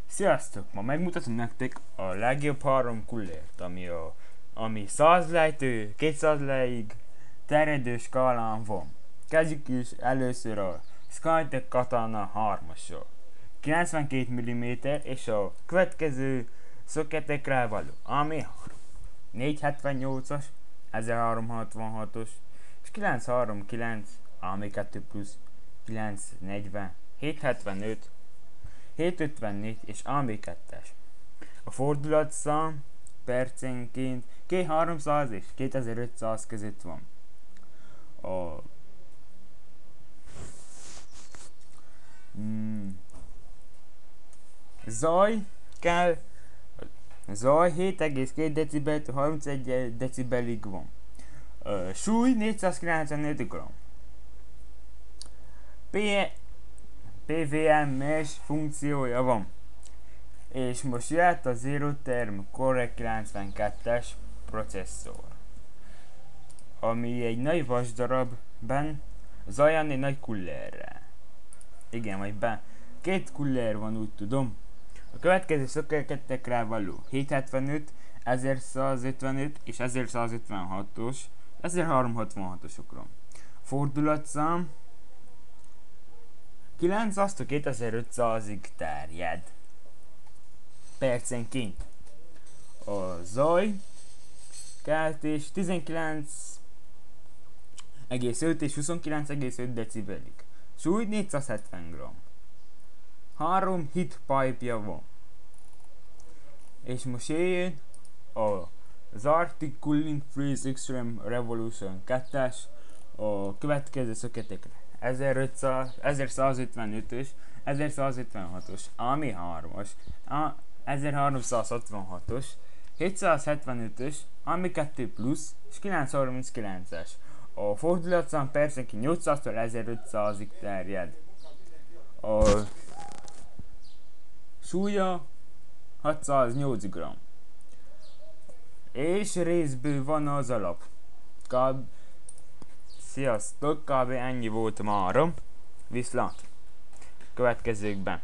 Sziasztok! Ma megmutatom nektek a legjobb 3 kullért, ami 100 lejtő, 200 leig terjedő skálán van. Kezdjük is először a Skytech Katana 3-assal. 92 mm és a következő szöketekre való, ami 478-as, 1366-os és 939, ami 2 plusz 940, 775, 754 és AB2-es. A fordulatszám percenként 2300 és 2500 között van. A zaj kell, zaj 7,2 decibel 31 decibelig van. Súly 495 g. PWM-es funkciója van. És most jöhet a Zero Term Core 92-es processzor, ami egy nagy vasdarabban zaján egy nagy kullerrel. Igen, vagy be. 2 kuller van, úgy tudom. A következő szöketekre való 775, 1155 és 1156-os, 1366-osokra. Fordulatszám 900-2500-ig terjed percenként. A zaj keltés 19,5 és 29,5 decibelig. Súly 470 g. 3 hit pipe-ja van. És most jöjjön az Arctic Cooling Freeze Extreme Revolution 2-es a következő szöketekre. 1155-ös, 1156-os, ami 3-as, 1366-os, 775-ös, ami 2 plusz, és 939-es. A fordulatszám percenként 800-tól 1500-ig terjed. A súlya 608 g. És részből van az alap. Sziasztok, kb. Ennyi volt mára. Viszlát következőkben.